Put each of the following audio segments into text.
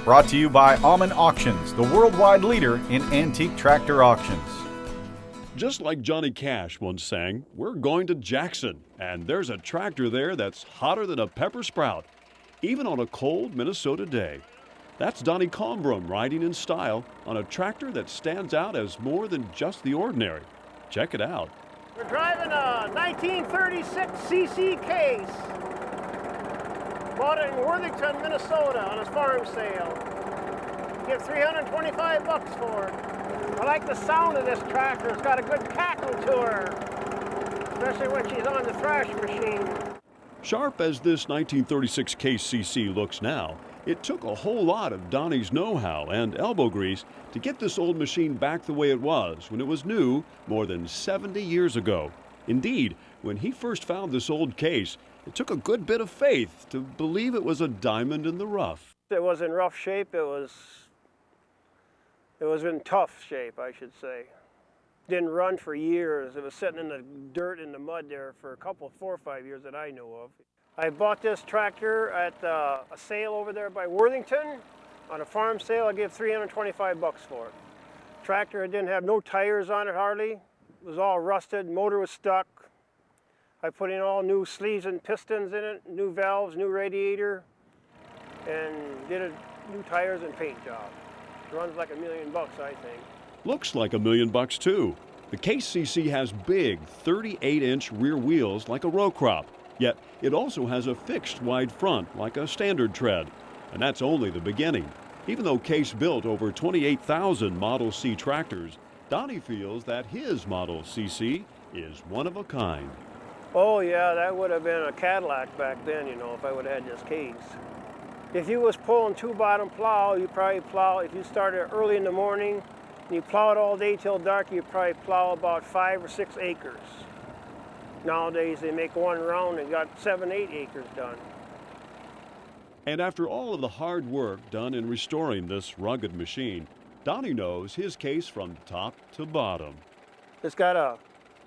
Brought to you by Alman Auctions, the worldwide leader in antique tractor auctions. Just like Johnny Cash once sang, we're going to Jackson, and there's a tractor there that's hotter than a pepper sprout, even on a cold Minnesota day. That's Donnie Kalmbrum riding in style on a tractor that stands out as more than just the ordinary. Check it out. We're driving a 1936 CC case. Bought it in Worthington, Minnesota on a farm sale. Give $325 for it. I like the sound of this tractor. It's got a good cackle to her, especially when she's on the thrash machine. Sharp as this 1936 Case CC looks now, it took a whole lot of Donnie's know-how and elbow grease to get this old machine back the way it was when it was new more than 70 years ago. Indeed, when he first found this old case, it took a good bit of faith to believe it was a diamond in the rough. It was in rough shape. It was in tough shape, I should say. Didn't run for years. It was sitting in the dirt and the mud there for 4 or 5 years that I know of. I bought this tractor at a sale over there by Worthington. On a farm sale, I gave $325 for it. Tractor, it didn't have no tires on it hardly. It was all rusted, motor was stuck. I put in all new sleeves and pistons in it, new valves, new radiator, and did a new tires and paint job. Runs like $1 million, I think. Looks like $1 million too. The Case CC has big 38-inch rear wheels like a row crop, yet it also has a fixed wide front like a standard tread. And that's only the beginning. Even though Case built over 28,000 Model C tractors, Donnie feels that his Model CC is one of a kind. Oh yeah, that would have been a Cadillac back then, you know, if I would have had this case. If you was pulling 2-bottom plow, you probably plow, if you started early in the morning and you plowed all day till dark, you probably plow about 5 or 6 acres. Nowadays they make one round and got 7, 8 acres done. And after all of the hard work done in restoring this rugged machine, Donnie knows his case from top to bottom. It's got a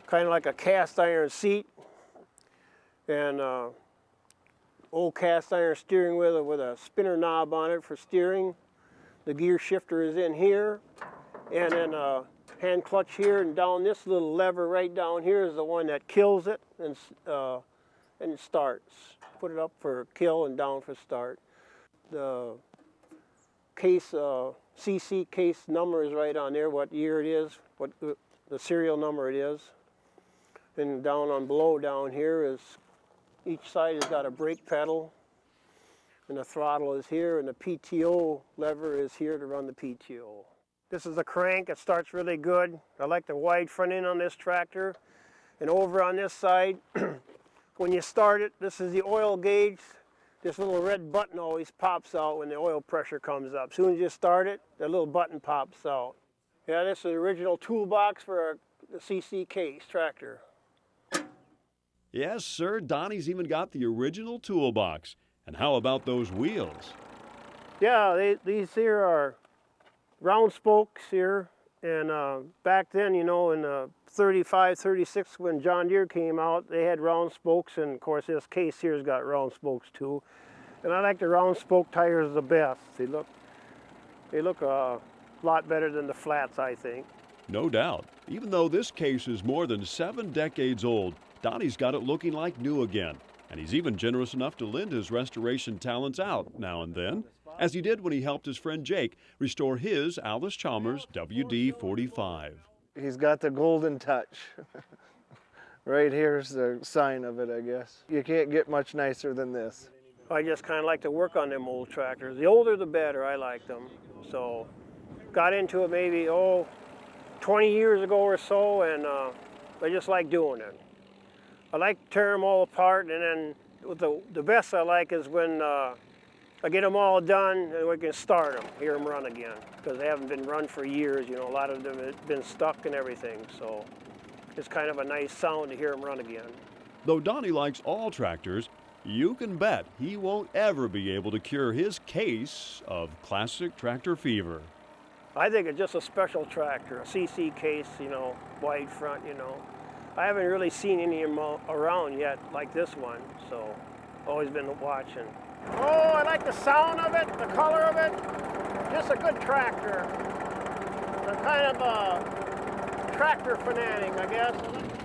kind of like a cast iron seat and old cast iron steering wheel with a spinner knob on it for steering. The gear shifter is in here, and then a hand clutch here, and down this little lever right down here is the one that kills it and it starts. Put it up for kill and down for start. The case CC case number is right on there, what year it is, what the serial number it is. And down on below down here is each side has got a brake pedal, and the throttle is here, and the PTO lever is here to run the PTO. This is a crank. It starts really good. I like the wide front end on this tractor. And over on this side, when you start it, this is the oil gauge. This little red button always pops out when the oil pressure comes up. As soon as you start it, the little button pops out. Yeah, this is the original toolbox for the CC case tractor. Yes, sir, Donnie's even got the original toolbox. And how about those wheels? Yeah, these here are round spokes here. And back then, you know, in 35, 36, when John Deere came out, they had round spokes. And of course, this case here's got round spokes too. And I like the round spoke tires the best. They look a lot better than the flats, I think. No doubt. Even though this case is more than 7 decades old, Donnie's got it looking like new again, and he's even generous enough to lend his restoration talents out now and then, as he did when he helped his friend Jake restore his Alice Chalmers WD-45. He's got the golden touch. Right here's the sign of it, I guess. You can't get much nicer than this. I just kind of like to work on them old tractors. The older the better, I like them. So got into it maybe, 20 years ago or so, and I just like doing it. I like to tear them all apart, and then the best I like is when I get them all done and we can start them, hear them run again, because they haven't been run for years. You know, a lot of them have been stuck and everything, so it's kind of a nice sound to hear them run again. Though Donnie likes all tractors, you can bet he won't ever be able to cure his case of classic tractor fever. I think it's just a special tractor, a CC case, you know, wide front, you know. I haven't really seen any of them around yet like this one, so Always been watching. Oh, I like the sound of it, the color of it. Just a good tractor. I'm kind of a tractor fanatic, I guess.